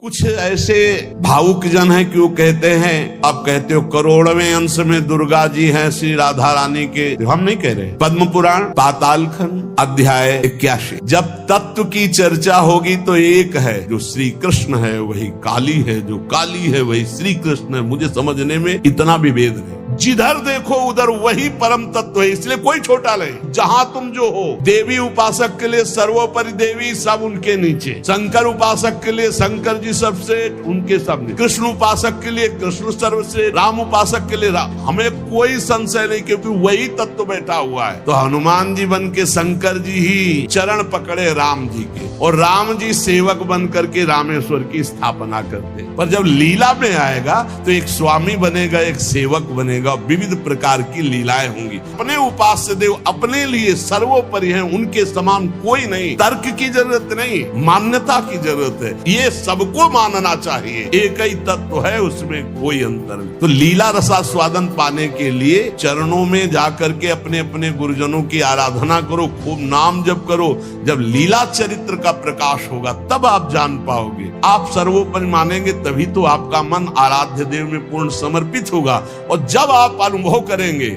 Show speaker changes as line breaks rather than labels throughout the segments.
कुछ ऐसे भावुक जन हैं कि वो कहते हैं, आप कहते हो करोड़वें अंश में दुर्गा जी हैं श्री राधा रानी के। हम नहीं कह रहे। पद्म पुराण पाताल खंड अध्याय 81। जब तत्व की चर्चा होगी तो एक है, जो श्री कृष्ण है वही काली है, जो काली है वही श्री कृष्ण है। मुझे समझने में इतना भी भेद है। जिधर देखो उधर वही परम तत्व है, इसलिए कोई छोटा नहीं। जहां तुम जो हो, देवी उपासक के लिए सर्वोपरि देवी, सब उनके नीचे। शंकर उपासक के लिए शंकर जी सबसे, उनके सब नीचे। कृष्ण उपासक के लिए कृष्ण सर्वश्रेष्ठ, राम उपासक के लिए राम। हमें कोई संशय नहीं, क्योंकि वही तत्व बैठा हुआ है। तो हनुमान जी बन के शंकर जी ही चरण पकड़े राम जी के, और राम जी सेवक बन करके रामेश्वर की स्थापना करते। पर जब लीला में आएगा तो एक स्वामी बनेगा, एक सेवक बनेगा, विविध प्रकार की लीलाएं होंगी। अपने उपास्य देव अपने लिए सर्वोपरि हैं, उनके समान कोई नहीं। तर्क की जरूरत नहीं, मान्यता की जरूरत है। ये सबको मानना चाहिए, एक ही तत्व है, उसमें कोई अंतर नहीं। तो लीला रसास्वादन पाने के लिए चरणों में जाकर के अपने अपने गुरुजनों की आराधना करो, खूब नाम जप करो। जब लीला चरित्र का प्रकाश होगा तब आप जान पाओगे। आप सर्वोपरि मानेंगे तभी तो आपका मन आराध्य देव में पूर्ण समर्पित होगा। और जब आप अनुभव करेंगे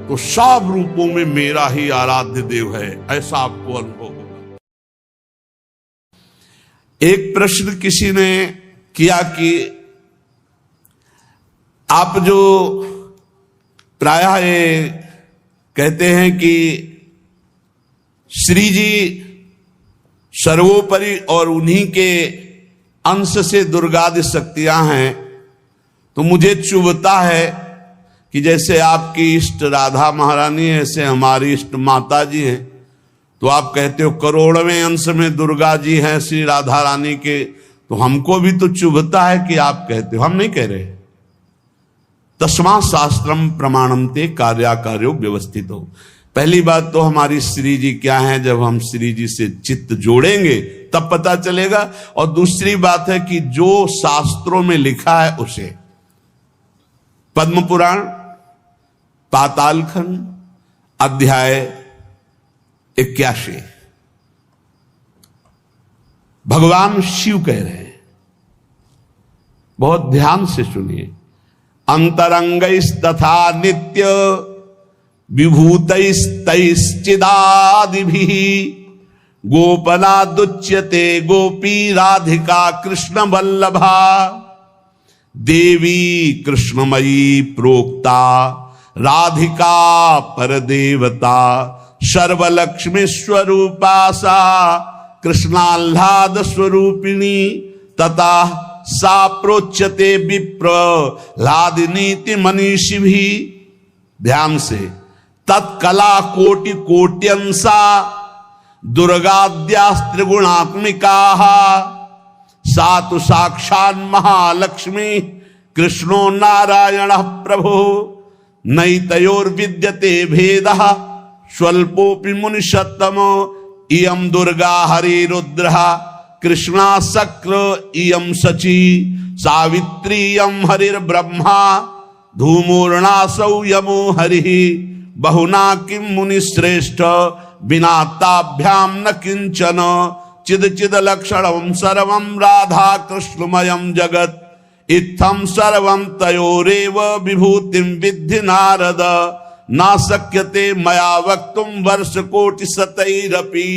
तो सब रूपों में मेरा ही आराध्य देव है, ऐसा आपको अनुभव होगा। एक प्रश्न किसी ने किया कि आप जो प्रायः ये कहते हैं कि श्री जी सर्वोपरि और उन्हीं के अंश से दुर्गादि शक्तियां हैं, तो मुझे चुभता है कि जैसे आपकी इष्ट राधा महारानी है, ऐसे हमारी इष्ट माता जी हैं। तो आप कहते हो करोड़वें अंश में दुर्गा जी हैं श्री राधा रानी के, तो हमको भी तो चुभता है कि आप कहते हो। हम नहीं कह रहे। तस्मा शास्त्रम प्रमाणम ते कार्याकार्यो व्यवस्थित हो। पहली बात तो हमारी श्री जी क्या है, जब हम श्री जी से चित्त जोड़ेंगे तब पता चलेगा। और दूसरी बात है कि जो शास्त्रों में लिखा है उसे, पद्म पुराण पाताल खंड अध्याय 81, भगवान शिव कह रहे हैं, बहुत ध्यान से सुनिए। अंतरंगैस्तथा नित्य विभूतैस्तैश्चिदादिभिः गोपनादुच्यते गोपी राधिका कृष्ण वल्लभा देवी कृष्णमयी प्रोक्ता राधिका परदेवता सर्वलक्ष्मी स्वरूपा सा कृष्णाह्लाद स्वरूपिणी तथा सा प्रोच्यते विप्र लादिनीति मनीषिभिः। ध्यान से, तत्कला कोटि कोट्यंसा दुर्गाद्यास्त्रिगुणात्मिकाः सा तु साक्षात् महालक्ष्मी कृष्णो नारायणः प्रभु नैतयोर्विद्यते भेदः स्वल्पोऽपि मुनिषत्तमो इयं दुर्गा हरिरुद्रः कृष्णा शक्र इयं शची सावित्री इयं हरिर्ब्रह्मा धूमूर्णासौ यमो हरिः बहुना किं मुनिश्रेष्ठ बिना ताभ्यां न किंचन चिद चिद लक्षणं सर्वं राधा कृष्णमयं जगत् इत्थं सर्वं तयोरेव विभूतिं विद्धि नारद ना शक्यते मया वक्तुं वर्षकोटि शतैरपि।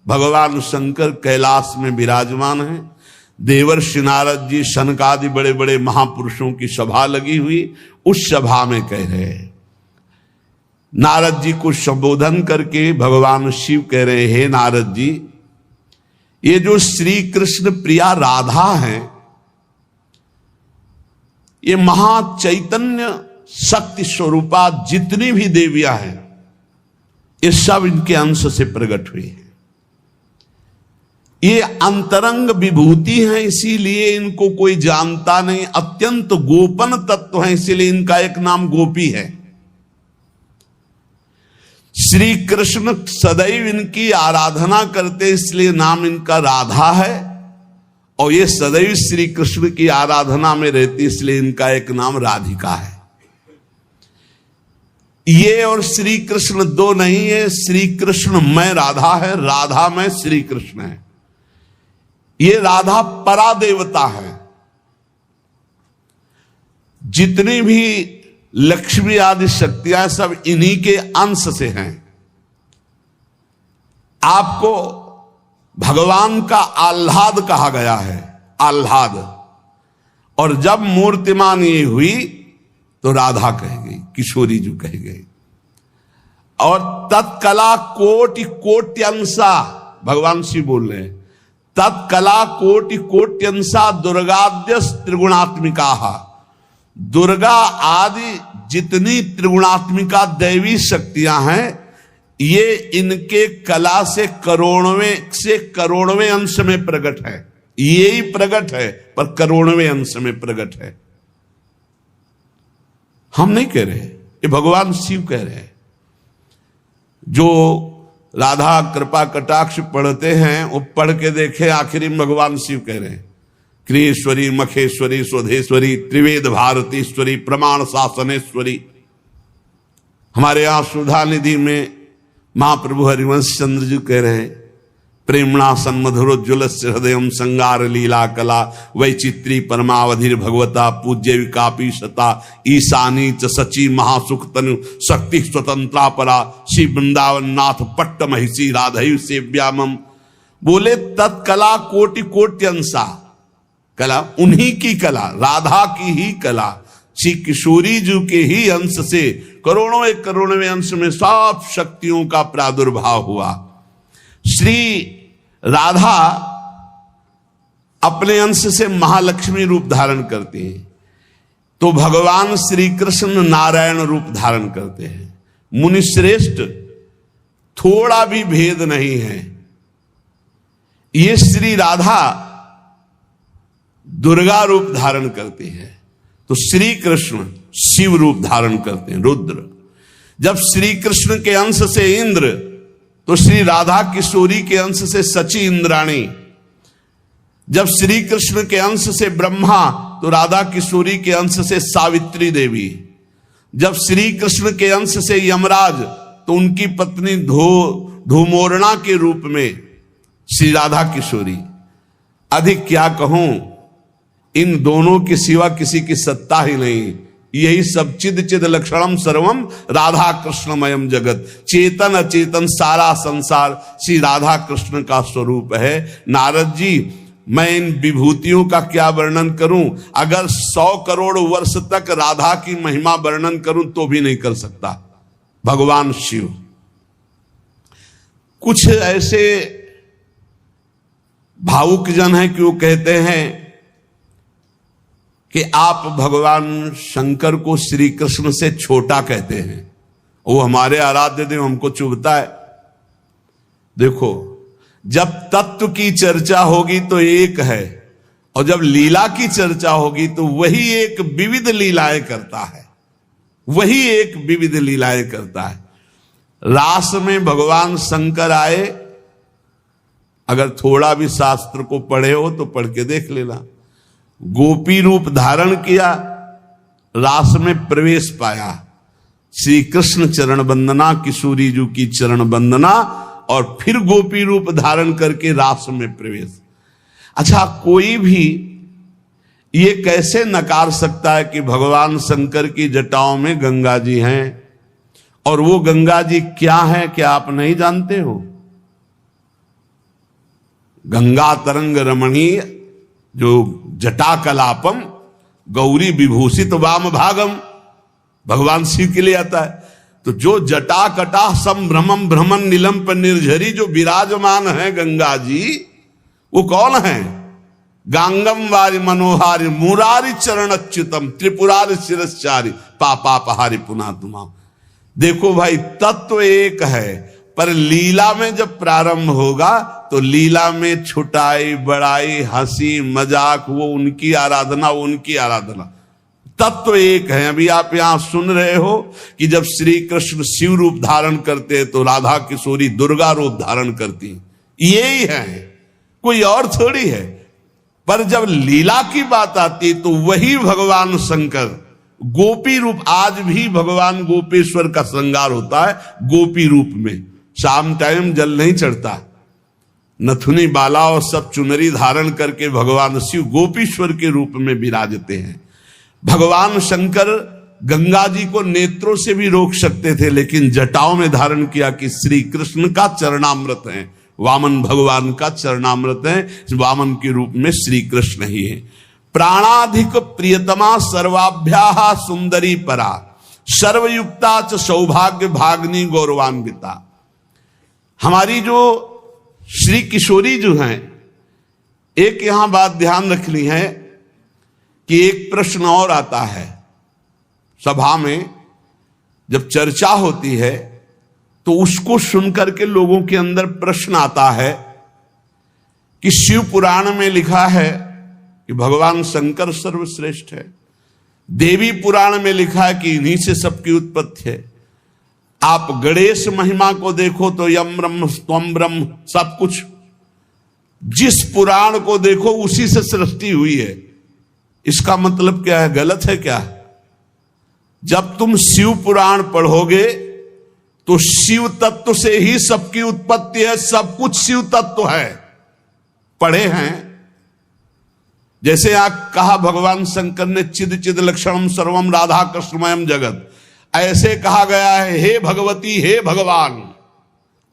भगवान शंकर कैलाश में विराजमान हैं। देवर्षि नारद जी, शनकादि बड़े बड़े महापुरुषों की सभा लगी हुई, उस सभा में कह रहे हैं। नारद जी को संबोधन करके भगवान शिव कह रहे, हे नारद जी, ये जो श्री कृष्ण प्रिया राधा है, ये महाचैतन्य शक्ति स्वरूपा जितनी भी देवियां हैं, ये सब इनके अंश से प्रकट हुई है। ये अंतरंग विभूति हैं, इसीलिए इनको कोई जानता नहीं। अत्यंत गोपन तत्व है, इसीलिए इनका एक नाम गोपी है। श्री कृष्ण सदैव इनकी आराधना करते, इसलिए नाम इनका राधा है। और ये सदैव श्री कृष्ण की आराधना में रहती, इसलिए इनका एक नाम राधिका है। ये और श्री कृष्ण दो नहीं है। श्री कृष्ण में राधा है, राधा में श्री कृष्ण है। ये राधा परा देवता है। जितनी भी लक्ष्मी आदि शक्तियां सब इन्हीं के अंश से हैं। आपको भगवान का आह्लाद कहा गया है, आह्लाद। और जब मूर्तिमान ये हुई तो राधा कह गई, किशोरी जी कह गई। और तत्कला कोटि कोट्यंसा, भगवान शिव बोल रहे हैं, तत्कला कोटि कोट्यंसा दुर्गाद्य त्रिगुणात्मिका। दुर्गा आदि जितनी त्रिगुणात्मिका दैवी शक्तियां हैं, ये इनके कला से करोड़वें अंश में प्रकट है। ये ही प्रकट है पर करोड़वें अंश में प्रकट है। हम नहीं कह रहे, ये भगवान शिव कह रहे हैं। जो राधा कृपा कटाक्ष पढ़ते हैं वो पढ़ के देखे, आखिरी में भगवान शिव कह रहे हैं, क्रियेश्वरी मखेश्वरी स्वधेश्वरी त्रिवेद भारतीश्वरी प्रमाण शासनेश्वरी। हमारे यहां सुधा निधि में महाप्रभु हरिवंश चंद्र जी कह रहे हैं, प्रेमणा सन्मधुरोज्वल हृदय संगार लीला कला वैचित्री परमावधिर भगवता पूज्य विकापी शता ईशानी च सची महासुख तनु शक्ति स्वतंत्रा परा श्री वृंदावन नाथ पट्ट महिषी राधयु सेव्यामम। बोले तत्कला कोटि कोट्यंसा, कला उन्हीं की कला, राधा की ही कला, श्री किशोरी जी के ही अंश से करोड़ों अंश में सब शक्तियों का प्रादुर्भाव हुआ। श्री राधा अपने अंश से महालक्ष्मी रूप धारण करते हैं, तो भगवान श्री कृष्ण नारायण रूप धारण करते हैं। मुनिश्रेष्ठ थोड़ा भी भेद नहीं है। ये श्री राधा दुर्गा रूप धारण करते हैं, तो श्री कृष्ण शिव रूप धारण करते हैं, रुद्र। जब श्री कृष्ण के अंश से इंद्र, तो श्री राधा किशोरी के अंश से सची इंद्राणी। जब श्री कृष्ण के अंश से ब्रह्मा, तो राधा किशोरी के अंश से सावित्री देवी। जब श्री कृष्ण के अंश से यमराज, तो उनकी पत्नी धूमोरणा के रूप में श्री राधा किशोरी। अधिक क्या कहूं, इन दोनों के सिवा किसी की सत्ता ही नहीं। यही सब चिद चिद लक्षणम सर्वम राधा कृष्णमयम जगत। चेतन अचेतन सारा संसार श्री राधा कृष्ण का स्वरूप है। नारद जी, मैं इन विभूतियों का क्या वर्णन करूं? अगर 100 करोड़ वर्ष तक राधा की महिमा वर्णन करूं तो भी नहीं कर सकता। भगवान शिव कुछ ऐसे भावुक जन हैं कि वो कहते हैं कि आप भगवान शंकर को श्री कृष्ण से छोटा कहते हैं, वो हमारे आराध्य देव, हमको चुभता है। देखो, जब तत्व की चर्चा होगी तो एक है, और जब लीला की चर्चा होगी तो वही एक विविध लीलाएं करता है, वही एक विविध लीलाएं करता है। रास में भगवान शंकर आए, अगर थोड़ा भी शास्त्र को पढ़े हो तो पढ़ के देख लेना। गोपी रूप धारण किया, रास में प्रवेश पाया, श्री कृष्ण चरण वंदना, किशोरी जी की चरण वंदना, और फिर गोपी रूप धारण करके रास में प्रवेश। अच्छा, कोई भी ये कैसे नकार सकता है कि भगवान शंकर की जटाओं में गंगा जी हैं, और वो गंगा जी क्या है, क्या आप नहीं जानते हो? गंगा तरंग रमणीय जो जटा कलापम गौरी विभूषित वाम भागम, भगवान शिव के लिए आता है। तो जो जटा कटा संभ्रमम भ्रमण नीलम पर निर्झरी जो विराजमान है गंगा जी, वो कौन है? गांगम वारी मनोहारी मुरारी चरण अच्युतम त्रिपुरारी शिरश्चारी पापापहारी पुना तुमा। देखो भाई, तत्व एक है, पर लीला में जब प्रारंभ होगा तो लीला में छुटाई बड़ाई हंसी मजाक, वो उनकी आराधना, वो उनकी आराधना। तत्व एक है। अभी आप यहां सुन रहे हो कि जब श्री कृष्ण शिव रूप धारण करते हैं तो राधा किशोरी दुर्गा रूप धारण करती हैं। यही है, कोई और थोड़ी है। पर जब लीला की बात आती तो वही भगवान शंकर गोपी रूप, आज भी भगवान गोपेश्वर का श्रृंगार होता है गोपी रूप में। शाम टाइम जल नहीं चढ़ता, नथुनी बाला और सब चुनरी धारण करके भगवान शिव गोपीश्वर के रूप में विराजते हैं। भगवान शंकर गंगा जी को नेत्रों से भी रोक सकते थे, लेकिन जटाओं में धारण किया कि श्री कृष्ण का चरणामृत है, वामन भगवान का चरणामृत है, वामन के रूप में श्री कृष्ण ही है। प्राणाधिक प्रियतमा सर्वाभ्याः सुंदरी परा, सर्वयुक्ता च सौभाग्य भाग्नि गौरवान्विता। हमारी जो श्री किशोरी जो हैं, एक यहां बात ध्यान रखनी है कि एक प्रश्न और आता है सभा में, जब चर्चा होती है तो उसको सुनकर के लोगों के अंदर प्रश्न आता है कि शिव पुराण में लिखा है कि भगवान शंकर सर्वश्रेष्ठ है, देवी पुराण में लिखा है कि इन्हीं से सबकी उत्पत्ति है, आप गणेश महिमा को देखो तो यम ब्रह्म त्वम ब्रह्म, सब कुछ जिस पुराण को देखो उसी से सृष्टि हुई है। इसका मतलब क्या है? गलत है क्या? जब तुम शिव पुराण पढ़ोगे तो शिव तत्व से ही सबकी उत्पत्ति है, सब कुछ शिव तत्व है। पढ़े हैं, जैसे यहां कहा भगवान शंकर ने चिद चिद लक्षणम सर्वम राधा कृष्णमयम जगत, ऐसे कहा गया है हे भगवती हे भगवान,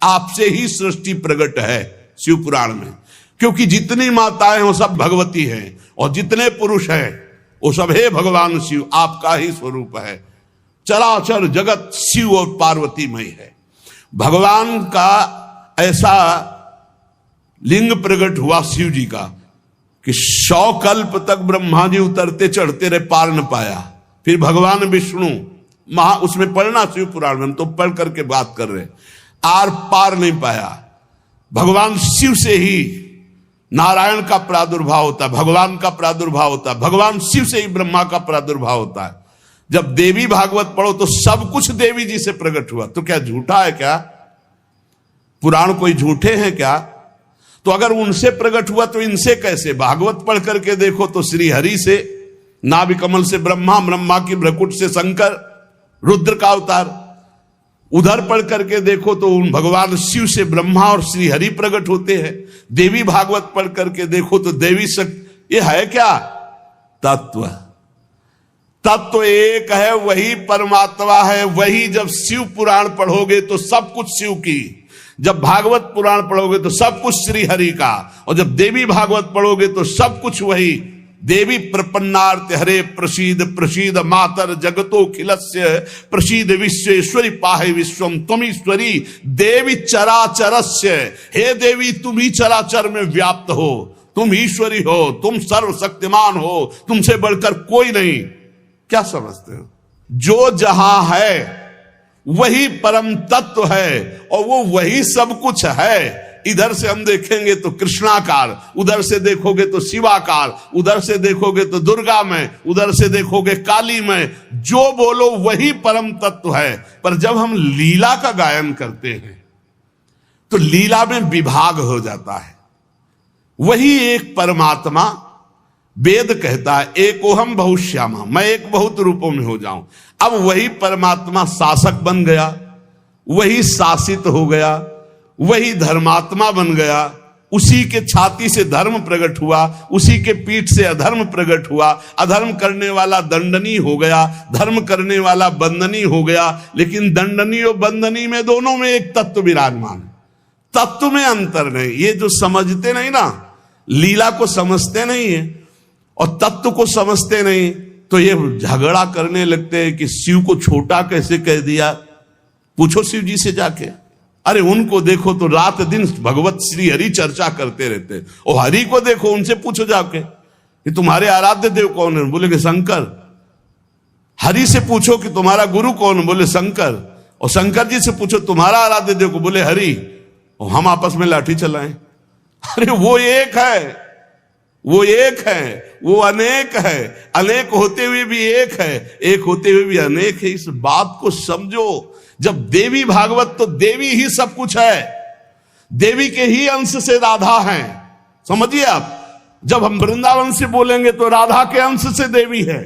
आपसे ही सृष्टि प्रकट है शिव पुराण में, क्योंकि जितनी माताएं वो सब भगवती हैं और जितने पुरुष हैं वो सब हे भगवान शिव, आपका ही स्वरूप है। चराचर जगत शिव और पार्वतीमय है। भगवान का ऐसा लिंग प्रकट हुआ शिव जी का कि 100 कल्प तक ब्रह्मा जी उतरते चढ़ते रहे, पार न पाया। फिर भगवान विष्णु उसमें पढ़ना शिव पुराण में, हम तो पढ़ करके बात कर रहे, आर पार नहीं पाया। भगवान शिव से ही नारायण का प्रादुर्भाव होता है, भगवान का प्रादुर्भाव होता है, भगवान शिव से ही ब्रह्मा का प्रादुर्भाव होता है। जब देवी भागवत पढ़ो तो सब कुछ देवी जी से प्रकट हुआ, तो क्या झूठा है क्या? पुराण कोई झूठे हैं क्या? तो अगर उनसे प्रकट हुआ तो इनसे कैसे? भागवत पढ़ करके देखो तो श्री हरि से, नाभि कमल से ब्रह्मा, ब्रह्मा की भ्रकुट से शंकर, रुद्र का अवतार। उधर पढ़ करके देखो तो उन भगवान शिव से ब्रह्मा और श्री हरि प्रकट होते हैं। देवी भागवत पढ़ करके देखो तो देवी शक्ति, ये है क्या? तत्व। तत्व एक है, वही परमात्मा है। वही जब शिव पुराण पढ़ोगे तो सब कुछ शिव की, जब भागवत पुराण पढ़ोगे तो सब कुछ श्री हरि का, और जब देवी भागवत पढ़ोगे तो सब कुछ वही। देवी प्रपन्नार्थ हरे प्रसीद प्रसीद मातर जगतो खिलस्य प्रसीद विश्वेश्वरी पाहे विश्वम त्वमीश्वरी देवी चराचरस्य। हे देवी, तुम ही चराचर में व्याप्त हो, तुम ईश्वरी हो, तुम सर्वशक्तिमान हो, तुमसे बढ़कर कोई नहीं। क्या समझते हो? जो जहां है वही परम तत्व है और वो वही सब कुछ है। इधर से हम देखेंगे तो कृष्णाकार, उधर से देखोगे तो शिवाकार, उधर से देखोगे तो दुर्गा में, उधर से देखोगे काली में। जो बोलो वही परम तत्व है। पर जब हम लीला का गायन करते हैं तो लीला में विभाग हो जाता है। वही एक परमात्मा, वेद कहता है एकोहम बहुश्यामा, मैं एक बहुत रूपों में हो जाऊं। अब वही परमात्मा शासक बन गया, वही शासित हो गया, वही धर्मात्मा बन गया। उसी के छाती से धर्म प्रकट हुआ, उसी के पीठ से अधर्म प्रकट हुआ। अधर्म करने वाला दंडनीय हो गया, धर्म करने वाला बंदनीय हो गया। लेकिन दंडनीय और बंदनीय में दोनों में एक तत्व विराजमान है, तत्व में अंतर नहीं। ये जो समझते नहीं ना, लीला को समझते नहीं है और तत्व को समझते नहीं, तो ये झगड़ा करने लगते हैं कि शिव को छोटा कैसे कह दिया। पूछो शिव जी से जाके, अरे उनको देखो तो रात दिन भगवत श्री हरि चर्चा करते रहते, और हरि को देखो, उनसे पूछो जाके कि तुम्हारे आराध्य देव कौन है, बोले कि शंकर। हरि से पूछो कि तुम्हारा गुरु कौन है, बोले शंकर। और शंकर जी से पूछो तुम्हारा आराध्य देव को, बोले हरि। और हम आपस में लाठी चलाएं। अरे वो एक है, वो एक है, वो अनेक है। अनेक होते हुए भी एक है, एक होते हुए भी अनेक है। इस बात को समझो। जब देवी भागवत, तो देवी ही सब कुछ है, देवी के ही अंश से राधा है। समझिए आप, जब हम वृंदावन से बोलेंगे तो राधा के अंश से देवी है।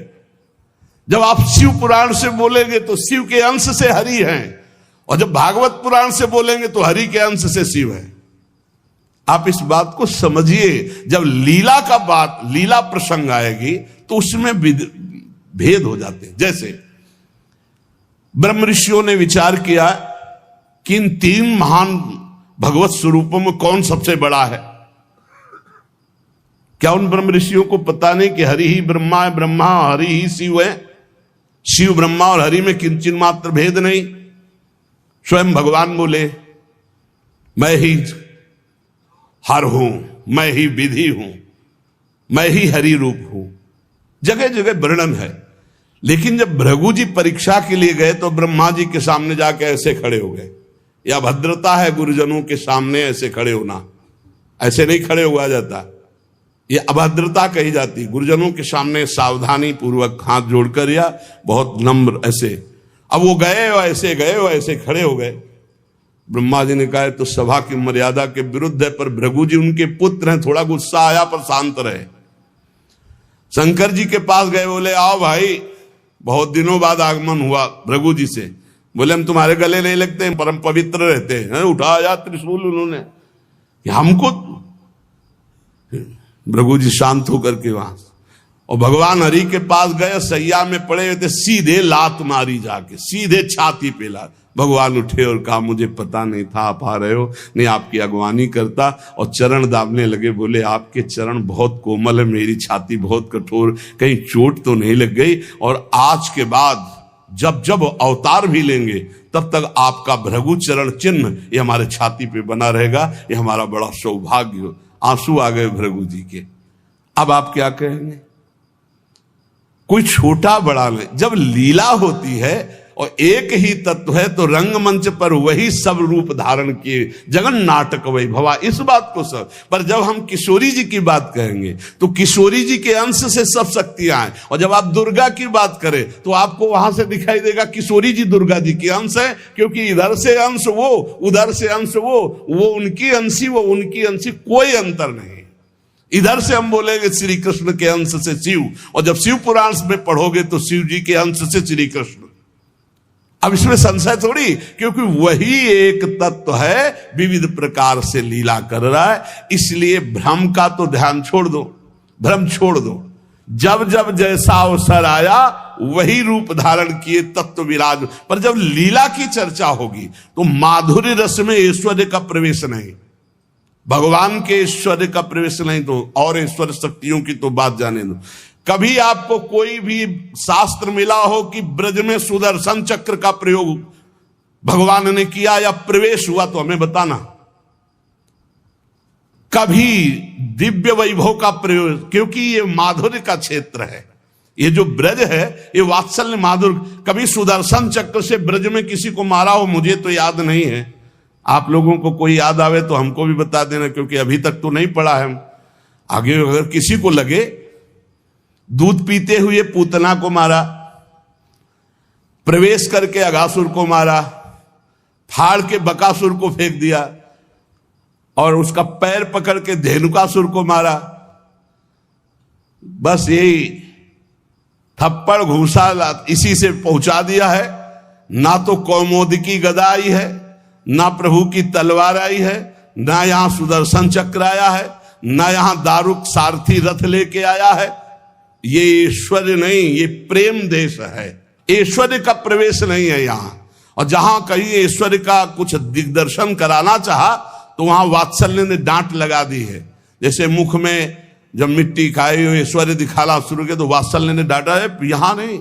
जब आप शिव पुराण से बोलेंगे तो शिव के अंश से हरि है, और जब भागवत पुराण से बोलेंगे तो हरि के अंश से शिव है। आप इस बात को समझिए, जब लीला का बात, लीला प्रसंग आएगी तो उसमें भेद हो जाते हैं। जैसे ब्रह्म ऋषियों ने विचार किया कि इन तीन महान भगवत स्वरूपों में कौन सबसे बड़ा है। क्या उन ब्रह्म ऋषियों को पता नहीं कि हरि ही ब्रह्मा है, ब्रह्मा हरि ही शिव है, शिव ब्रह्मा और हरि में किंचित मात्र भेद नहीं। स्वयं भगवान बोले मैं ही हर हूं, मैं ही विधि हूं, मैं ही हरि रूप हूं। जगह जगह वर्णन है। लेकिन जब भृगु जी परीक्षा के लिए गए तो ब्रह्मा जी के सामने जाके ऐसे खड़े हो गए। यह भद्रता है गुरुजनों के सामने ऐसे खड़े होना, ऐसे नहीं खड़े हुआ जाता, यह अभद्रता कही जाती। गुरुजनों के सामने सावधानी पूर्वक हाथ जोड़कर या बहुत नम्र ऐसे। अब वो गए और ऐसे खड़े हो गए। ब्रह्मा जी ने कहा तो सभा की मर्यादा के विरुद्ध है, पर भृगु जी उनके पुत्र हैं, थोड़ा गुस्सा आया पर शांत रहे। शंकर जी के पास गए, बोले आओ भाई, बहुत दिनों बाद आगमन हुआ भृगु जी से। बोले हम तुम्हारे गले नहीं लगते हैं, परम पवित्र रहते हैं। उठाया त्रिशूल उन्होंने कि हमको। भृगु जी शांत होकर के वहां, और भगवान हरि के पास गए, सैया में पड़े हुए थे, सीधे लात मारी जाके, सीधे छाती पे लात। भगवान उठे और कहा मुझे पता नहीं था आप आ रहे हो, नहीं आपकी अगवानी करता, और चरण दाबने लगे। बोले आपके चरण बहुत कोमल है, मेरी छाती बहुत कठोर, कहीं चोट तो नहीं लग गई। और आज के बाद जब जब अवतार भी लेंगे तब तक आपका भृगु चरण चिन्ह ये हमारे छाती पे बना रहेगा, ये हमारा बड़ा सौभाग्य हो। आंसू आ गए भृगु जी के। अब आप क्या कहेंगे? कोई छोटा बड़ा नहीं, जब लीला होती है और एक ही तत्व है तो रंगमंच पर वही सब रूप धारण किए, जगन नाटक वैभवा, इस बात को सब। पर जब हम किशोरी जी की बात कहेंगे तो किशोरी जी के अंश से सब शक्तियां हैं, और जब आप दुर्गा की बात करें तो आपको वहां से दिखाई देगा किशोरी जी दुर्गा जी के अंश है, क्योंकि इधर से अंश वो, उधर से अंश वो उनकी अंशी, वो उनकी अंशी, कोई अंतर नहीं। इधर से हम बोलेंगे श्री कृष्ण के अंश से शिव, और जब शिव पुराण में पढ़ोगे तो शिव जी के अंश से श्री कृष्ण। अब इसमें संशय थोड़ी, क्योंकि वही एक तत्व है, विविध प्रकार से लीला कर रहा है। इसलिए भ्रम का तो ध्यान छोड़ दो, भ्रम छोड़ दो। जब जब जैसा अवसर आया वही रूप धारण किए तत्व विराज। पर जब लीला की चर्चा होगी तो माधुर्य रस में ऐश्वर्य का प्रवेश नहीं, भगवान के ऐश्वर्य का प्रवेश नहीं, तो और ऐश्वर्य शक्तियों की तो बात जाने दो। कभी आपको कोई भी शास्त्र मिला हो कि ब्रज में सुदर्शन चक्र का प्रयोग भगवान ने किया या प्रवेश हुआ, तो हमें बताना। कभी दिव्य वैभव का प्रयोग, क्योंकि ये माधुर्य का क्षेत्र है, ये जो ब्रज है ये वात्सल्य माधुर्य। कभी सुदर्शन चक्र से ब्रज में किसी को मारा हो, मुझे तो याद नहीं है। आप लोगों को कोई याद आवे तो हमको भी बता देना, क्योंकि अभी तक तो नहीं पढ़ा है। आगे अगर किसी को लगे, दूध पीते हुए पूतना को मारा, प्रवेश करके अघासुर को मारा, फाड़ के बकासुर को फेंक दिया, और उसका पैर पकड़ के धेनुकासुर को मारा। बस यही थप्पड़ घूसा इसी से पहुंचा दिया है। ना तो कौमोदकी गदा आई है, ना प्रभु की तलवार आई है, ना यहां सुदर्शन चक्र आया है, ना यहां दारुक सारथी रथ लेके आया है। ये ऐश्वर्य नहीं, ये प्रेम देश है, ऐश्वर्य का प्रवेश नहीं है यहां। और जहां कहीं ऐश्वर्य का कुछ दिग्दर्शन कराना चाहा तो वहां वात्सल्य ने डांट लगा दी है। जैसे मुख में जब मिट्टी खाई हो ऐश्वर्य दिखाना शुरू किया तो वात्सल्य ने डांटा है, यहां नहीं।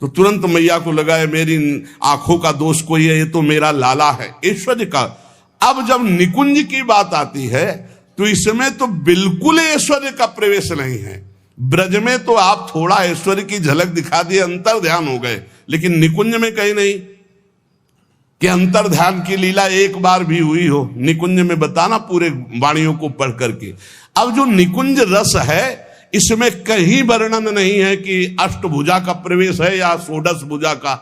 तो तुरंत मैया को लगा है मेरी आंखों का दोष कोई है, ये तो मेरा लाला है, ऐश्वर्य का। अब जब निकुंज की बात आती है तो इसमें तो बिल्कुल ऐश्वर्य का प्रवेश नहीं है। ब्रज में तो आप थोड़ा ऐश्वर्य की झलक दिखा दिए, अंतर ध्यान हो गए, लेकिन निकुंज में कहीं नहीं कि अंतर ध्यान की लीला एक बार भी हुई हो। निकुंज में बताना पूरे वाणियों को पढ़ करके। अब जो निकुंज रस है इसमें कहीं वर्णन नहीं है कि अष्टभुजा का प्रवेश है या षोडश भुजा का,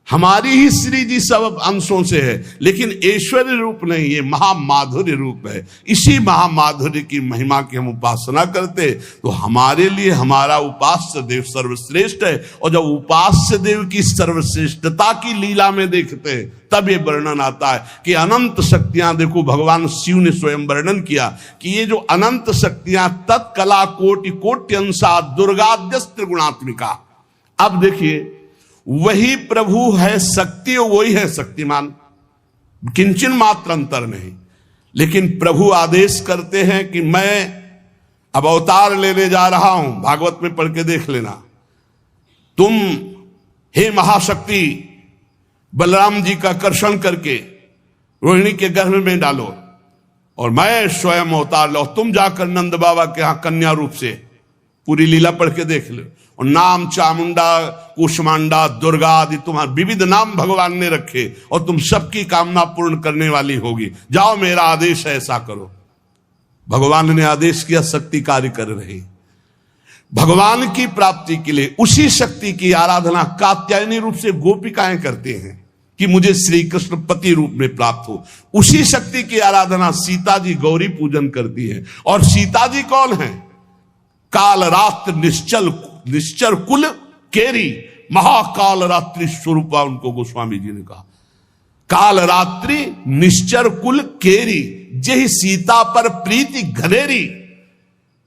हमारी ही श्री जी सब अंशों से है, लेकिन ऐश्वर्य रूप नहीं, ये महामाधुर्य रूप है। इसी महामाधुर्य की महिमा की हम उपासना करते तो हमारे लिए हमारा उपास्य देव सर्वश्रेष्ठ है। और जब उपास्य देव की सर्वश्रेष्ठता की लीला में देखते हैं तब ये वर्णन आता है कि अनंत शक्तियां, देखो भगवान शिव ने स्वयं वर्णन किया कि ये जो अनंत शक्तियां तत्कला कोटि कोट्यंसा दुर्गाद्यस्त्र गुणात्मिका। अब देखिए, वही प्रभु है शक्ति, वही है शक्तिमान, किंचन मात्र अंतर नहीं। लेकिन प्रभु आदेश करते हैं कि मैं अब अवतार लेने जा रहा हूं, भागवत में पढ़ के देख लेना, तुम हे महाशक्ति बलराम जी का कर्षण करके रोहिणी के गर्भ में डालो और मैं स्वयं अवतार लो, तुम जाकर नंद बाबा के यहां कन्या रूप से, पूरी लीला पढ़ के देख लो। और नाम चामुंडा, कुष्मांडा, दुर्गा आदि तुम्हारे विविध नाम भगवान ने रखे और तुम सबकी कामना पूर्ण करने वाली होगी। जाओ, मेरा आदेश है, ऐसा करो। भगवान ने आदेश किया, शक्ति कार्य कर रही। भगवान की प्राप्ति के लिए उसी शक्ति की आराधना कात्यायनी रूप से गोपिकाएं करते हैं कि मुझे श्री कृष्ण पति रूप में प्राप्त हो। उसी शक्ति की आराधना सीता जी गौरी पूजन करती है। और सीता जी कौन है? काल रात्र निश्चर कुल केरी, महाकाल रात्रि स्वरूपा, उनको गोस्वामी जी ने कहा। काल रात्रि निश्चर कुल केरी, जही सीता पर प्रीति घनेरी।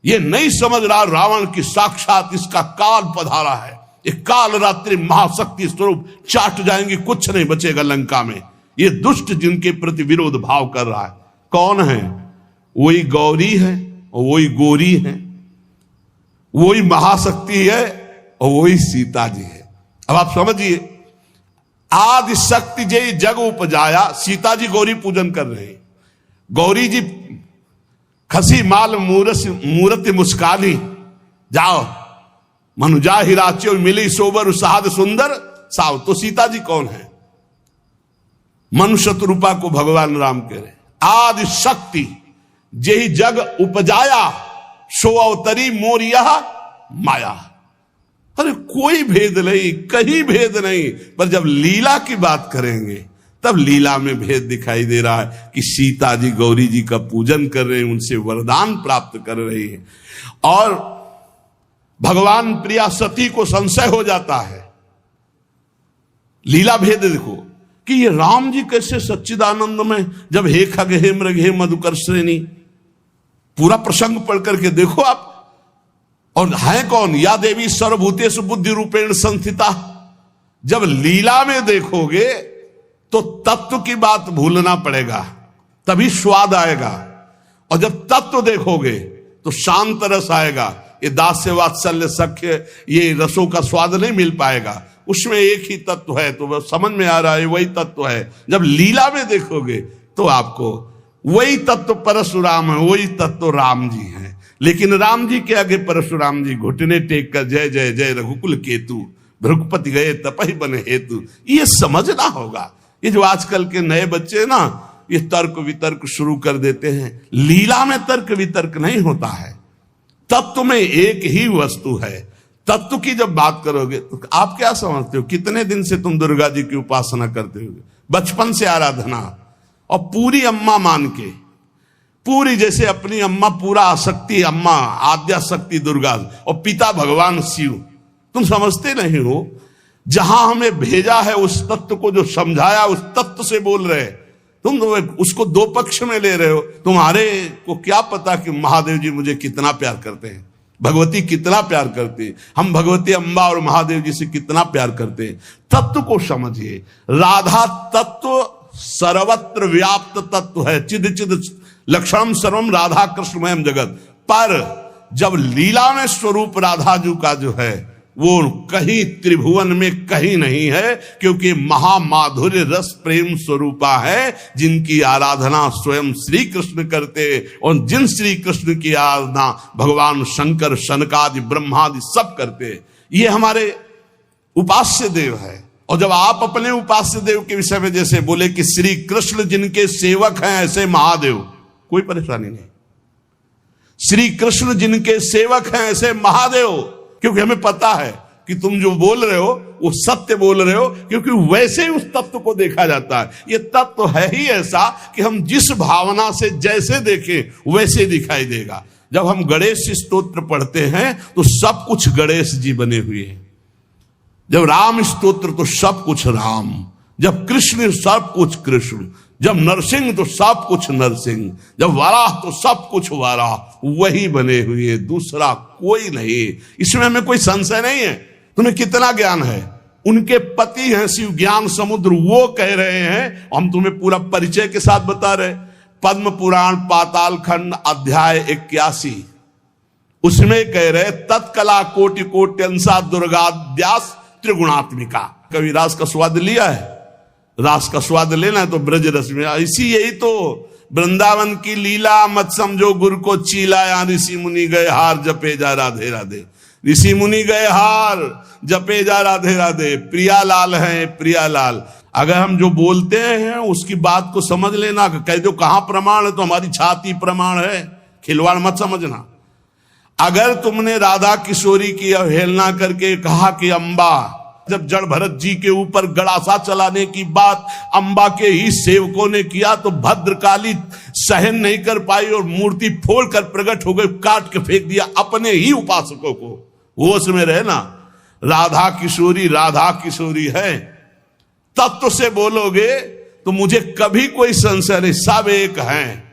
ये नहीं समझ रहा रावण की साक्षात इसका काल पधारा है, ये काल रात्रि महाशक्ति स्वरूप, चाट जाएंगे, कुछ नहीं बचेगा लंका में। ये दुष्ट जिनके प्रति विरोध भाव कर रहा है, कौन है? वही गौरी है और वही गोरी है, वही महाशक्ति है और वही सीता जी है। अब आप समझिए, आदि शक्ति जय जग उपजाया, सीता जी गौरी पूजन कर रहे हैं। गौरी जी खसी माल मूर्ति मुस्कानी, जाओ मनुजा हिराच्यो मिली सोबर साध सुंदर साव। तो सीता जी कौन है? मनुष्य रूपा को भगवान राम कह रहे। आदि शक्ति जय जग उपजाया, सो अवतरी मोर यह माया। अरे कोई भेद नहीं, कहीं भेद नहीं, पर जब लीला की बात करेंगे तब लीला में भेद दिखाई दे रहा है कि सीता जी गौरी जी का पूजन कर रहे हैं, उनसे वरदान प्राप्त कर रही हैं। और भगवान प्रिया सती को संशय हो जाता है। लीला भेद देखो कि ये राम जी कैसे सच्चिदानंद में, जब हे खग हे मृग हे मधुकर श्रेणी, पूरा प्रसंग पढ़ करके देखो आप। और है कौन? या देवी सर्वभूतेषु बुद्धि रूपेण संस्थिता। जब लीला में देखोगे तो तत्व की बात भूलना पड़ेगा, तभी स्वाद आएगा। और जब तत्व देखोगे तो शांत रस आएगा। ये दास्य वात्सल्य सख्य, ये रसों का स्वाद नहीं मिल पाएगा। उसमें एक ही तत्व है, तो वह समझ में आ रहा है वही तत्व है। जब लीला में देखोगे तो आपको वही तत्व परशुराम है, वही तत्व राम जी है। लेकिन राम जी के आगे परशुराम जी घुटने टेक कर जय जय जय रघुकुल केतु, भृगुपति गए तपहि बन हेतु, ये समझना होगा। ये जो आजकल के नए बच्चे ना, ये तर्क वितर्क शुरू कर देते हैं। लीला में तर्क वितर्क नहीं होता है, तत्व में एक ही वस्तु है। तत्व की जब बात करोगे तो आप क्या समझते हो? कितने दिन से तुम दुर्गा जी की उपासना करते हो? बचपन से आराधना, और पूरी अम्मा मान के, पूरी जैसे अपनी अम्मा, पूरा आसक्ति अम्मा, आद्या शक्ति दुर्गा, और पिता भगवान शिव। तुम समझते नहीं हो, जहां हमें भेजा है उस तत्व को जो समझाया, उस तत्व से बोल रहे। तुम तो उसको दो पक्ष में ले रहे हो। तुम्हारे को क्या पता कि महादेव जी मुझे कितना प्यार करते हैं, भगवती कितना प्यार करती है, हम भगवती अम्बा और महादेव जी से कितना प्यार करते हैं। तत्व को समझिए। राधा तत्व सर्वत्र व्याप्त तत्व है, चिद चिद लक्षणम सर्वम राधा कृष्णमयम जगत। पर जब लीला में स्वरूप राधा जी का जो है वो कहीं त्रिभुवन में कहीं नहीं है, क्योंकि महामाधुर्य रस प्रेम स्वरूपा है, जिनकी आराधना स्वयं श्री कृष्ण करते। और जिन श्री कृष्ण की आराधना भगवान शंकर, शनकादि, ब्रह्मादि सब करते, ये हमारे उपास्य देव है। और जब आप अपने उपास्य देव के विषय में जैसे बोले कि श्री कृष्ण जिनके सेवक हैं ऐसे महादेव, कोई परेशानी नहीं। श्री कृष्ण जिनके सेवक हैं ऐसे महादेव, क्योंकि हमें पता है कि तुम जो बोल रहे हो वो सत्य बोल रहे हो, क्योंकि वैसे ही उस तत्व को देखा जाता है। ये तत्व है ही ऐसा कि हम जिस भावना से जैसे देखें वैसे दिखाई देगा। जब हम गणेश स्तोत्र पढ़ते हैं तो सब कुछ गणेश जी बने हुए हैं, जब राम स्तोत्र तो सब कुछ राम, जब कृष्ण सब कुछ कृष्ण, जब नरसिंह तो सब कुछ नरसिंह, जब वाराह तो सब कुछ वाराह, वही बने हुए, दूसरा कोई नहीं। इसमें हमें कोई संशय नहीं है। तुम्हें कितना ज्ञान है? उनके पति हैं शिव ज्ञान समुद्र, वो कह रहे हैं, हम तुम्हें पूरा परिचय के साथ बता रहे। पद्म पुराण पाताल खंड अध्याय 81, उसमें कह रहे तत्कला कोटि कोट्यंसा दुर्गाद्यास त्रिगुणात्मिका। कभी रास का स्वाद लिया है? रास का स्वाद लेना है तो ब्रज रस में, इसी यही तो वृंदावन की लीला मत समझो गुरु को चीला, यहाँ ऋषि मुनि गए हार जपे जा राधे राधे, ऋषि मुनि गए हार जपे जा राधे राधे। प्रियालाल हैं प्रियालाल। अगर हम जो बोलते हैं उसकी बात को समझ लेना, कह दो कहां प्रमाण है तो हमारी छाती प्रमाण है, खिलवाड़ मत समझना। अगर तुमने राधा किशोरी की अवहेलना करके कहा कि अम्बा, जब जड़ भरत जी के ऊपर गड़ासा चलाने की बात अम्बा के ही सेवकों ने किया तो भद्रकाली सहन नहीं कर पाई और मूर्ति फोड़कर प्रकट हो गई, काट के फेंक दिया अपने ही उपासकों को। होश में रहना, राधा किशोरी है। तत्व से बोलोगे तो मुझे कभी कोई संशय नहीं, सब एक हैं।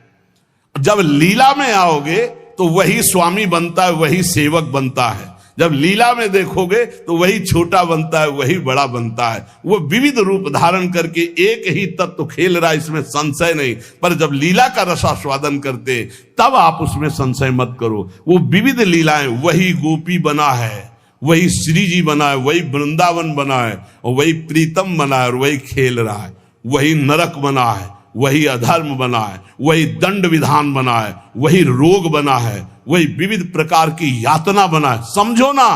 जब लीला में आओगे तो वही स्वामी बनता है, वही सेवक बनता है। जब लीला में देखोगे तो वही छोटा बनता है, वही बड़ा बनता है। वो विविध रूप धारण करके एक ही तत्व खेल रहा है, इसमें संशय नहीं। पर जब लीला का रसास्वादन करते तब आप उसमें संशय मत करो। वो विविध लीलाएं, वही गोपी बना है, वही श्री जी बना है, वही वृंदावन बना है, और वही प्रीतम बना है, और वही खेल रहा है। वही नरक बना है, वही अधर्म बना है, वही दंड विधान बना है, वही रोग बना है, वही विविध प्रकार की यातना बना है। समझो ना,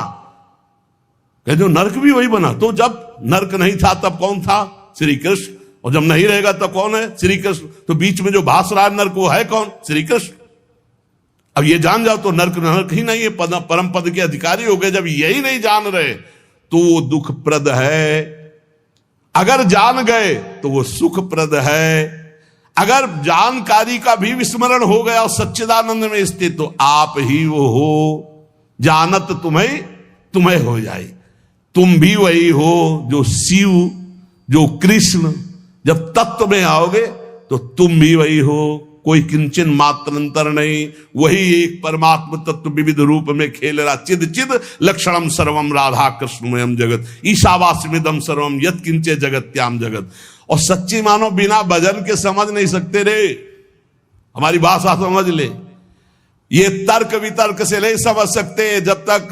कह दो नरक भी वही बना। तो जब नरक नहीं था तब कौन था? श्री कृष्ण। और जब नहीं रहेगा तब कौन है? श्री कृष्ण। तो बीच में जो भास रहा है नरक, वो है कौन? श्री कृष्ण। अब ये जान जाओ तो नरक ही नहीं है, परम पद के अधिकारी हो गए। जब यही नहीं जान रहे तो वो दुखप्रद है, अगर जान गए तो वो सुखप्रद है। अगर जानकारी का भी विस्मरण हो गया और सच्चिदानंद में स्थित तो आप ही वो हो, जानत तुम्हें हो जाए। तुम भी वही हो जो शिव, जो कृष्ण। जब तत्व में आओगे तो तुम भी वही हो, कोई किंचन मात्र अंतर नहीं। वही एक परमात्म तत्व विविध रूप में खेल रहा। चिद चिद लक्षणम सर्वम राधा कृष्णमयम जगत ईशावास्यमिदं सर्वम यत् किंचे जगत्याम जगत। और सच्ची मानो बिना भजन के समझ नहीं सकते रे, हमारी भाषा समझ ले। ये तर्क वितर्क से नहीं समझ सकते। जब तक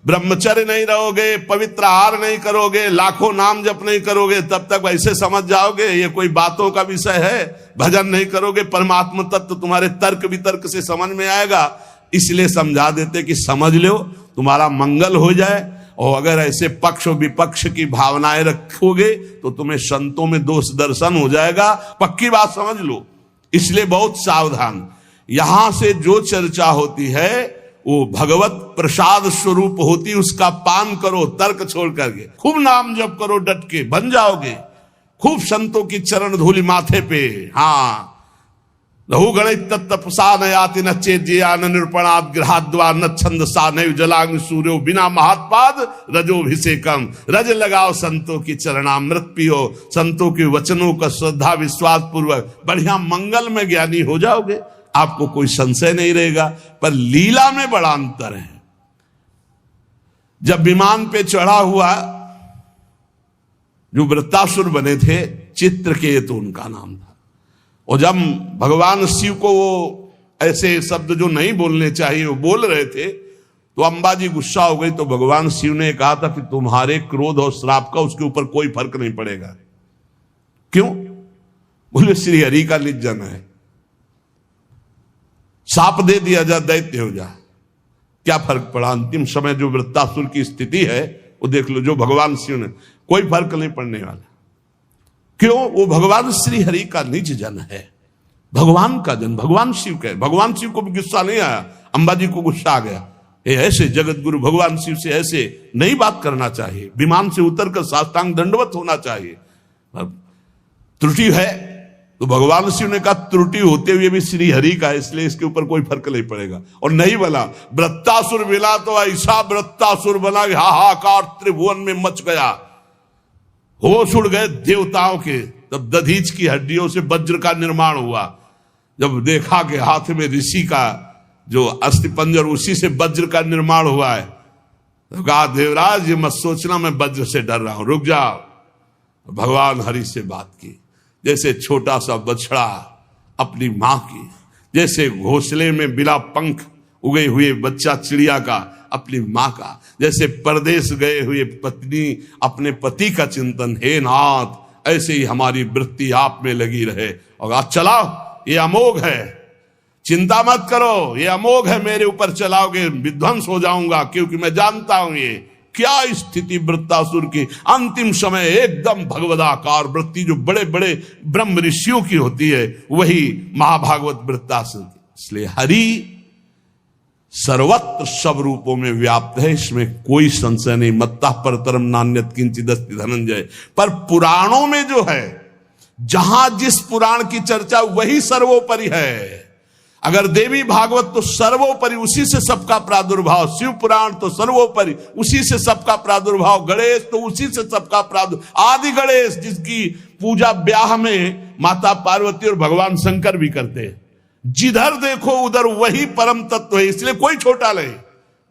ब्रह्मचर्य नहीं रहोगे, पवित्र आहार नहीं करोगे, लाखों नाम जप नहीं करोगे, तब तक वैसे समझ जाओगे ये कोई बातों का विषय है। भजन नहीं करोगे, परमात्म तत्व तुम्हारे तर्क वितर्क से समझ में आएगा। इसलिए समझा देते कि समझ लो, तुम्हारा मंगल हो जाए। और अगर ऐसे पक्ष और विपक्ष की भावनाएं रखोगे तो तुम्हें संतों में दोष दर्शन हो जाएगा। पक्की बात समझ लो। इसलिए बहुत सावधान। यहां से जो चर्चा होती है वो भगवत प्रसाद स्वरूप होती, उसका पान करो तर्क छोड़ करके। खूब नाम जप करो डट के, बन जाओगे। खूब संतों की चरण धूलि माथे पे। हाँ, लहु गणित तत्तपसा नयाति न चेज्या न निरूपणात् गृहाद्वा न छंदसा न जलांग सूर्यो बिना महात्पाद रजोभिषेकम। रज लगाओ संतों की चरणामृत पियो, संतों के वचनों का श्रद्धा विश्वास पूर्वक बढ़िया मंगल में ज्ञानी हो जाओगे। आपको कोई संशय नहीं रहेगा। पर लीला में बड़ा अंतर है। जब विमान पे चढ़ा हुआ जो वृत्तासुर बने थे, चित्रकेतु उनका नाम था। और जब भगवान शिव को वो ऐसे शब्द जो नहीं बोलने चाहिए वो बोल रहे थे तो अंबा जी गुस्सा हो गई। तो भगवान शिव ने कहा था कि तुम्हारे क्रोध और श्राप का उसके ऊपर कोई फर्क नहीं पड़ेगा। क्यों? बोले श्री हरि का निज जन है, साप दे दिया जा, दैत्य हो जा, क्या फर्क पड़ा? अंतिम समय जो वृत्तासुर की स्थिति है वो देख लो। जो भगवान शिव ने, कोई फर्क नहीं पड़ने वाला। क्यों? वो भगवान श्री हरि का निज जन है, भगवान का जन, भगवान शिव का। भगवान शिव को भी गुस्सा नहीं आया, अंबाजी को गुस्सा आ गया। ये ऐसे जगत गुरु भगवान शिव से ऐसे नहीं बात करना चाहिए, विमान से उतरकर साष्टांग दंडवत होना चाहिए। त्रुटि है तो भगवान शिव ने कहा त्रुटि होते हुए भी श्री हरि का, इसलिए इसके ऊपर कोई फर्क नहीं पड़ेगा। और नहीं बोला वृत्तासुर मिला तो ऐसा वृत्तासुर बना हाहाकार त्रिभुवन में मच गया, होश उड़ गए देवताओं के। तब दधीच की हड्डियों से वज्र का निर्माण हुआ। जब देखा कि हाथ में ऋषि का जो अस्थिपंजर, उसी से वज्र का निर्माण हुआ है, तो कहा देवराज ये मत सोचना मैं वज्र से डर रहा हूं, रुक जाओ। भगवान हरि से बात की, जैसे छोटा सा बछड़ा अपनी मां की, जैसे घोंसले में बिना पंख उगे हुए बच्चा चिड़िया का अपनी मां का, जैसे परदेश गए हुए पत्नी अपने पति का चिंतन, हे नाथ ऐसे ही हमारी वृत्ति आप में लगी रहे। और आज चलाओ, ये अमोघ है, चिंता मत करो, ये अमोघ है, मेरे ऊपर चलाओगे विध्वंस हो जाऊंगा, क्योंकि मैं जानता हूं ये क्या स्थिति वृत्तासुर की। अंतिम समय एकदम भगवदाकार वृत्ति जो बड़े बड़े ब्रह्म ऋषियों की होती है, वही महाभागवत वृत्तासुर की। इसलिए हरि सर्वत्र सब रूपों में व्याप्त है, इसमें कोई संशय नहीं। मत्तः परतरम नान्यत् किंचित् अस्ति धनंजय। पर पुराणों में जो है, जहां जिस पुराण की चर्चा वही सर्वोपरि है। अगर देवी भागवत तो सर्वोपरि, उसी से सबका प्रादुर्भाव, शिव पुराण तो सर्वोपरि, उसी से सबका प्रादुर्भाव, गणेश तो उसी से सबका प्रादुर्भाव, आदि गणेश जिसकी पूजा ब्याह में माता पार्वती और भगवान शंकर भी करते हैं। जिधर देखो उधर वही परम तत्व है, इसलिए कोई छोटा नहीं।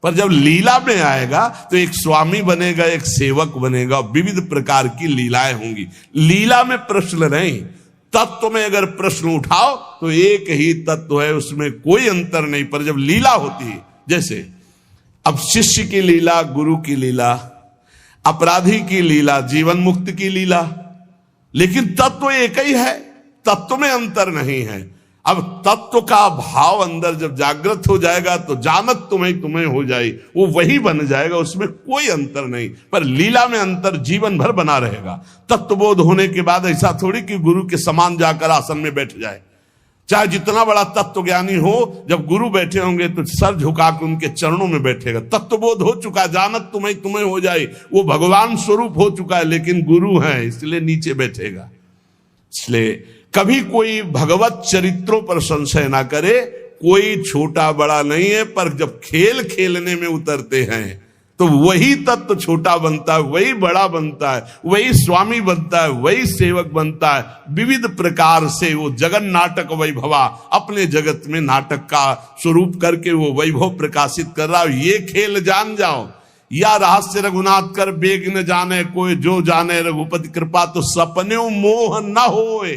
पर जब लीला में आएगा तो एक स्वामी बनेगा, एक सेवक बनेगा, विविध प्रकार की लीलाएं होंगी। लीला में प्रश्न नहीं, तत्व में अगर प्रश्न उठाओ तो एक ही तत्व है, उसमें कोई अंतर नहीं। पर जब लीला होती है, जैसे अब शिष्य की लीला, गुरु की लीला, अपराधी की लीला, जीवन मुक्त की लीला, लेकिन तत्व एक ही है, तत्व में अंतर नहीं है। अब तत्व का भाव अंदर जब जागृत हो जाएगा तो जानत तुम्हें तुम्हें हो जाए, वो वही बन जाएगा, उसमें कोई अंतर नहीं। पर लीला में अंतर जीवन भर बना रहेगा। तत्वबोध होने के बाद ऐसा थोड़ी कि गुरु के समान जाकर आसन में बैठ जाए, चाहे जितना बड़ा तत्व ज्ञानी हो, जब गुरु बैठे होंगे तो सर झुका के उनके चरणों में बैठेगा। तत्वबोध हो चुका, जानत तुम्हें तुम्हें हो जाए, वो भगवान स्वरूप हो चुका है, लेकिन गुरु है इसलिए नीचे बैठेगा। इसलिए कभी कोई भगवत चरित्रों पर संशय ना करे, कोई छोटा बड़ा नहीं है। पर जब खेल खेलने में उतरते हैं तो वही तत्व छोटा बनता है, वही बड़ा बनता है, वही स्वामी बनता है, वही सेवक बनता है। विविध प्रकार से वो जगन नाटक वैभवा, अपने जगत में नाटक का स्वरूप करके वो वैभव प्रकाशित कर रहा है। ये खेल जान जाओ, या रहस्य रघुनाथ कर बेग न जाने कोई, जो जाने रघुपति कृपा तो सपने मोह न होए।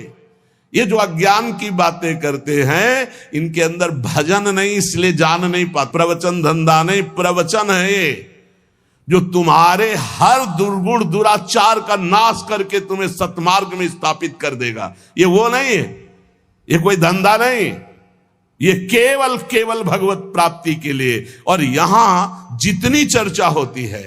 ये जो अज्ञान की बातें करते हैं, इनके अंदर भजन नहीं, इसलिए जान नहीं पाते। प्रवचन धंधा नहीं, प्रवचन है ये, जो तुम्हारे हर दुर्गुण दुराचार का नाश करके तुम्हें सतमार्ग में स्थापित कर देगा। ये वो नहीं है, ये कोई धंधा नहीं, ये केवल केवल भगवत प्राप्ति के लिए। और यहां जितनी चर्चा होती है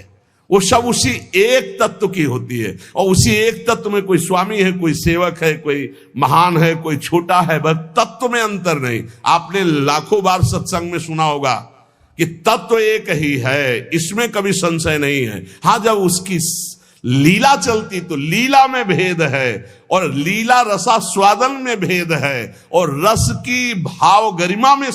वो सब उसी एक तत्व की होती है, और उसी एक तत्व में कोई स्वामी है, कोई सेवक है, कोई महान है, कोई छोटा है, बस तत्व में अंतर नहीं। आपने लाखों बार सत्संग में सुना होगा कि तत्व एक ही है, इसमें कभी संशय नहीं है। हाँ, जब उसकी लीला चलती तो लीला में भेद है, और लीला रसास्वादन में भेद है, और रस की भाव गरिमा में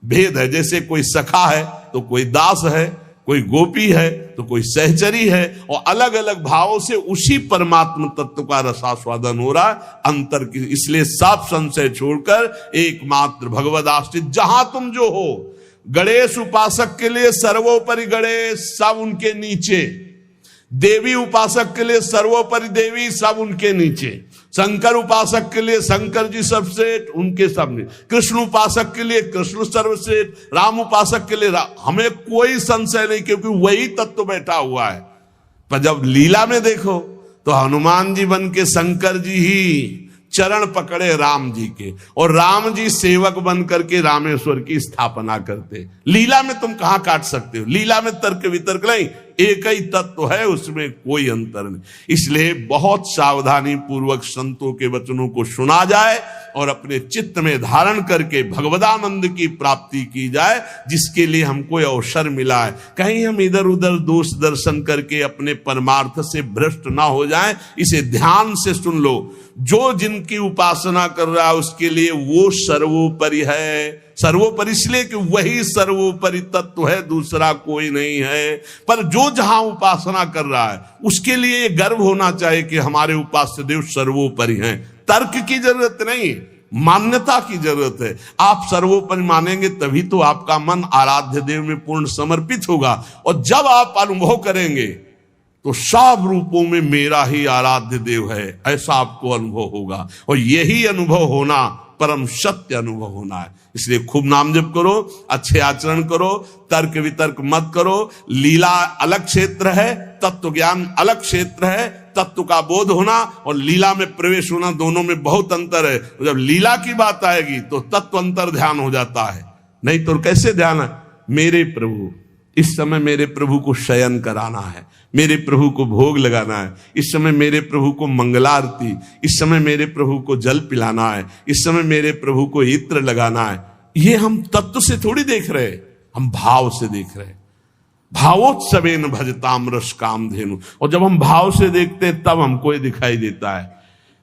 भेद है। जैसे कोई सखा है तो कोई दास है, कोई गोपी है तो कोई सहचरी है, और अलग अलग भावों से उसी परमात्मा तत्व का रसास्वादन हो रहा है। अंतर की, इसलिए सब संशय छोड़कर एकमात्र भगवद आश्रित जहां तुम जो हो। गणेश उपासक के लिए सर्वोपरि गणेश, सब उनके नीचे। देवी उपासक के लिए सर्वोपरि देवी, सब उनके नीचे। शंकर उपासक के लिए शंकर जी सर्वश्रेष्ठ, उनके सामने। कृष्ण उपासक के लिए कृष्ण सर्वश्रेष्ठ, राम उपासक के लिए हमें कोई संशय नहीं, क्योंकि वही तत्व बैठा हुआ है। पर जब लीला में देखो तो हनुमान जी बन के शंकर जी ही चरण पकड़े राम जी के, और राम जी सेवक बन करके रामेश्वर की स्थापना करते। लीला में तुम कहां काट सकते हो? लीला में तर्क वितर्क नहीं, एक ही तत्व है, उसमें कोई अंतर नहीं। इसलिए बहुत सावधानी पूर्वक संतों के वचनों को सुना जाए, और अपने चित्त में धारण करके भगवदानंद की प्राप्ति की जाए, जिसके लिए हमको अवसर मिला है। कहीं हम इधर उधर दोष दर्शन करके अपने परमार्थ से भ्रष्ट ना हो जाएं। इसे ध्यान से सुन लो। जो जिनकी उपासना कर रहा है उसके लिए वो सर्वोपरि है। सर्वोपरि इसलिए कि वही सर्वोपरि तत्व है, दूसरा कोई नहीं है। पर जो जहां उपासना कर रहा है उसके लिए ये गर्व होना चाहिए कि हमारे उपास्य देव सर्वोपरि हैं। तर्क की जरूरत नहीं, मान्यता की जरूरत है। आप सर्वोपरि मानेंगे तभी तो आपका मन आराध्य देव में पूर्ण समर्पित होगा। और जब आप अनुभव करेंगे तो सब रूपों में मेरा ही आराध्य देव है, ऐसा आपको अनुभव होगा। और यही अनुभव होना परम सत्य अनुभव होना है। इसलिए खूब नाम जप करो, अच्छे आचरण करो, तर्क वितर्क मत करो। लीला अलग क्षेत्र है, तत्व ज्ञान अलग क्षेत्र है। तत्व का बोध होना और लीला में प्रवेश होना, दोनों में बहुत अंतर है। जब लीला की बात आएगी तो तत्व अंतर ध्यान हो जाता है, नहीं तो कैसे ध्यान है? मेरे प्रभु, इस समय मेरे प्रभु को शयन कराना है, मेरे प्रभु को भोग लगाना है, इस समय मेरे प्रभु को मंगलारती, इस समय मेरे प्रभु को जल पिलाना है, इस समय मेरे प्रभु को इत्र लगाना है। ये हम तत्व से थोड़ी देख रहे, हम भाव से देख रहे। भावोत्सवेन भजताम रस कामधेनु। और जब हम भाव से देखते हैं तब हमको ये दिखाई देता है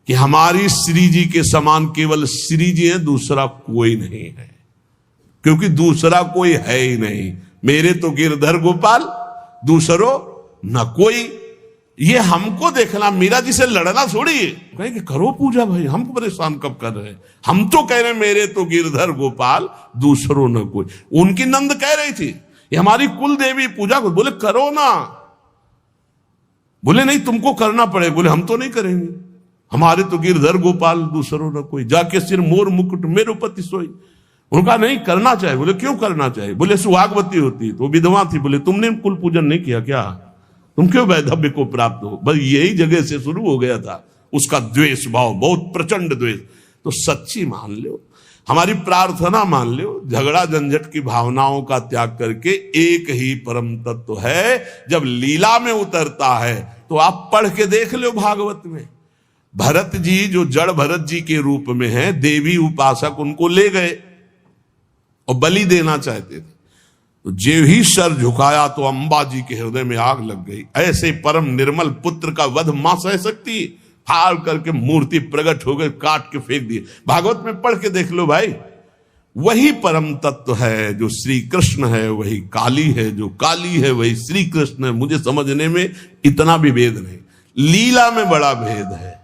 कि हमारी श्री जी के समान केवल श्री जी है, दूसरा कोई नहीं है। क्योंकि दूसरा कोई है ही नहीं। मेरे तो गिरधर गोपाल, दूसरो न कोई। ये हमको देखना, मीरा जी से लड़ना छोड़िए। कहें कि करो पूजा भाई, हमको परेशान कब कर रहे हैं? हम तो कह रहे मेरे तो गिरधर गोपाल, दूसरो न कोई। उनकी नंद कह रही थी ये हमारी कुल देवी पूजा को, बोले करो ना। बोले नहीं तुमको करना पड़ेगा। बोले हम तो नहीं करेंगे, हमारे तो गिरधर गोपाल, दूसरो न कोई। जाके सिर मोर मुकुट मेरो पति सोई। उनका नहीं करना चाहिए। बोले क्यों करना चाहिए? बोले सुहागवती होती तो विधवा थी। बोले तुमने कुल पूजन नहीं किया क्या? तुम क्यों वैधव्य को प्राप्त हो? बस यही जगह से शुरू हो गया था उसका द्वेष भाव, बहुत प्रचंड द्वेष। तो सच्ची मान लो, हमारी प्रार्थना मान लो, झगड़ा झंझट की भावनाओं का त्याग करके एक ही परम तत्व है। जब लीला में उतरता है तो आप पढ़ के देख लो भागवत में। भरत जी जो जड़ भरत जी के रूप में है, देवी उपासक उनको ले गए और बलि देना चाहते थे। तो जे ही सर झुकाया तो अंबा जी के हृदय में आग लग गई। ऐसे परम निर्मल पुत्र का वध मां सह सकती? फाड़ करके मूर्ति प्रकट हो गई, काट के फेंक दिए। भागवत में पढ़ के देख लो भाई। वही परम तत्व है जो श्री कृष्ण है, वही काली है जो काली है, वही श्री कृष्ण है। मुझे समझने में इतना भी भेद नहीं, लीला में बड़ा भेद है।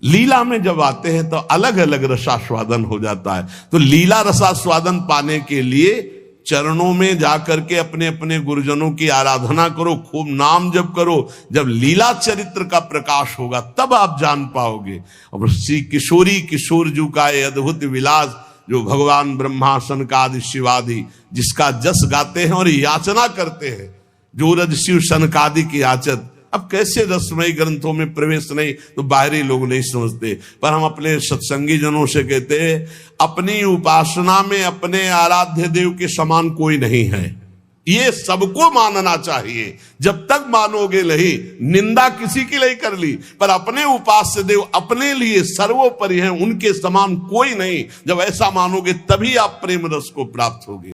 लीला में जब आते हैं तो अलग अलग रसास्वादन हो जाता है। तो लीला रसास्वादन पाने के लिए चरणों में जाकर के अपने अपने गुरुजनों की आराधना करो, खूब नाम जप करो। जब लीला चरित्र का प्रकाश होगा तब आप जान पाओगे। और श्री किशोरी किशोर जू का ये अद्भुत विलास, जो भगवान ब्रह्मा सनकादि शिवादि जिसका जस गाते हैं और याचना करते हैं, जो रज शिव सनकादि की याचत। अब कैसे रसमयी ग्रंथों में प्रवेश नहीं तो बाहरी लोग नहीं समझते, पर हम अपने सत्संगी जनों से कहते हैं अपनी उपासना में अपने आराध्य देव के समान कोई नहीं है। ये सबको मानना चाहिए। जब तक मानोगे नहीं, निंदा किसी की नहीं कर ली, पर अपने उपास्य देव अपने लिए सर्वोपरि हैं, उनके समान कोई नहीं। जब ऐसा मानोगे तभी आप प्रेम रस को प्राप्त होगे।